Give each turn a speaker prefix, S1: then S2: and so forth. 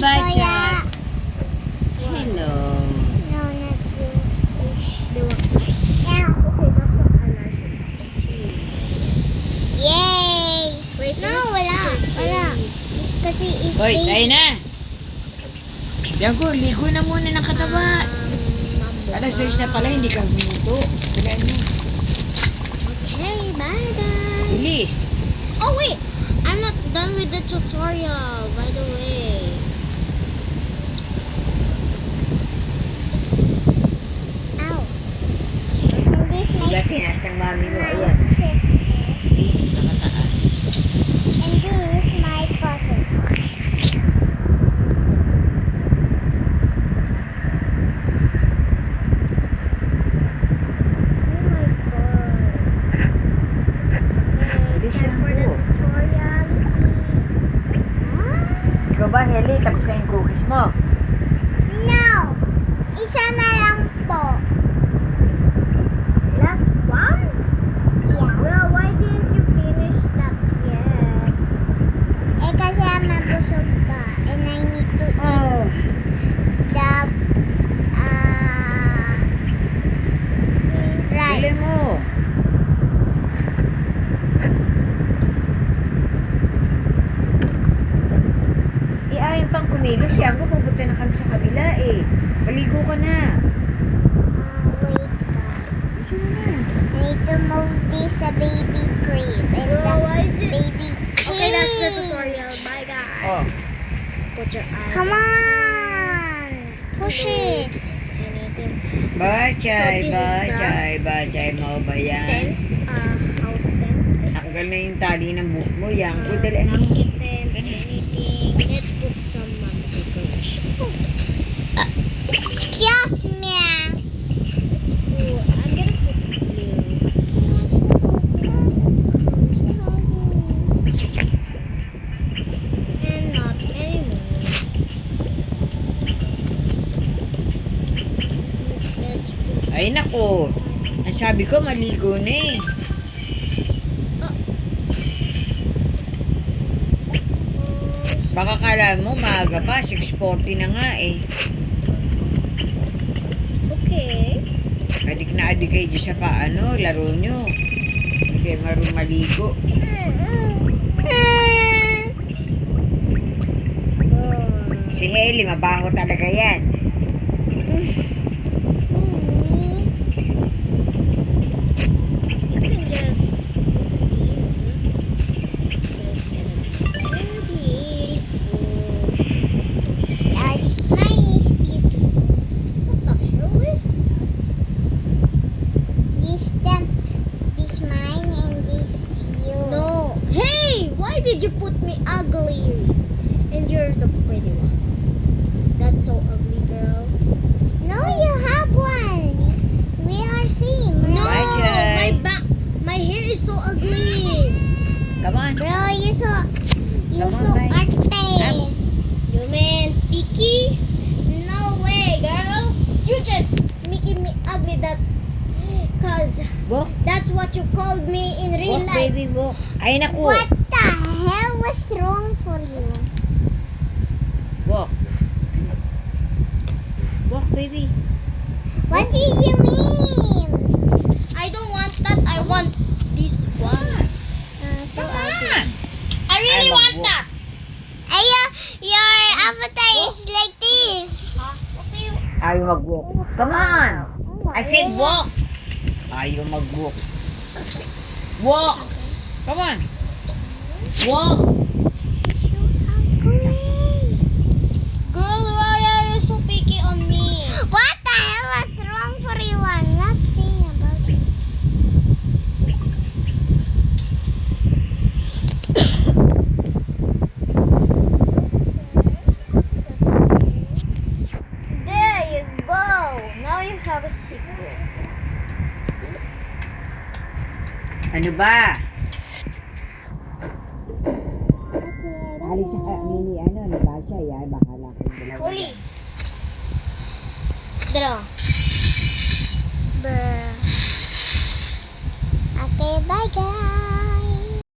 S1: bye,
S2: Kuya.
S1: Jack. Hello.
S2: No, not you. Yeah. Yay!
S3: Wait,
S2: No, wala. Wala. Kasi is
S1: Hoy, tayo na. Yago, ligo na muna ng kataba. Alas 6 na pala, hindi ka humuto. Kailan mo?
S2: Okay, bye-bye.
S1: Bilis.
S3: Oh wait, I'm not done with the tutorial, by the way.
S2: Ow. And this my
S1: Diba, tinaas ng mami mo.
S2: my
S1: Ayan.
S2: sister.
S1: Nakataas.
S2: And this my cousin. Oh my god.
S1: Bilis lang
S2: For the
S1: po.
S2: tutorial.
S1: Ikaw ba, Heli? Tapos na yung cookies mo.
S2: No! Isa na lang po. Last one? Yeah. Well, why didn't you finish that yet? Eh, kasi mabusog ka. And I need to eat the
S1: Bili
S2: rice.
S1: mo. Ayon pang kumilos. Yan ko, pupunta na kami sa kabila eh. Maligo ka na.
S2: Wait pa.
S1: Gusto mo na.
S2: I need to move this baby crib. And the
S3: why is it-
S2: baby
S3: Okay, that's the
S2: cage.
S3: tutorial. Bye guys.
S1: Oh.
S3: Put your eyes.
S2: Come on! Push it!
S3: Anything.
S1: Bye, Chay.
S3: So, this is
S1: Bye,
S3: the-
S1: Chay. Bye, Chay. Mo ba yan?
S3: Then, house then.
S1: Tanggal na yung tali ng buhok mo. Yan ko, dali ang
S3: Then anything. Let's put some decorations.
S2: Excuse me!
S3: Let's put. I'm gonna put blue. And not anymore. Let's put.
S1: Ay, nako. Ang sabi ko, maligo na eh. Baka kala mo, maaga pa. 6:40 na nga eh.
S3: Okay.
S1: Adik na adik kayo dyan sa paano, laro nyo. Hindi kayo marunong maligo. Si Heli, mabaho talaga yan.
S3: You can just so it's gonna be so beautiful.
S2: Mine is beautiful.
S3: What the hell is
S2: This mine and this you.
S3: no? Hey, why did you put me ugly? And you're the pretty one. That's so ugly, girl.
S2: No, you have one. We are same.
S3: No,
S1: Bye, Jay.
S3: my hair is so ugly.
S1: Come on.
S2: Bro, you so
S1: Come on, bye.
S2: arte.
S3: You mean picky? No way, girl. You just making me ugly. Cause
S1: Walk,
S3: that's what you called me in real
S1: walk,
S3: life.
S1: baby, walk. Ay, naku.
S2: What the hell was wrong for you?
S1: Walk. Walk, baby.
S2: What did you mean?
S3: I don't want that. I want this one.
S2: So
S1: Come
S2: ugly.
S1: on.
S3: I really
S1: I love
S3: want
S1: walk.
S3: that.
S2: Ay, your avatar is like this.
S1: Ayaw mag-walk. Come on. I said walk. Ayaw mag-walk. Walk. Come on. Walk.
S3: Girl, why are you so picky on me?
S2: What the hell was wrong for you? I'm not saying about it.
S3: There you go. Now you have a secret.
S1: Ano ba? Alis na ka, mini, ano ba siya? Yan, bahala kayo dalawa.
S3: Huli. Dalawa.
S2: Bruh.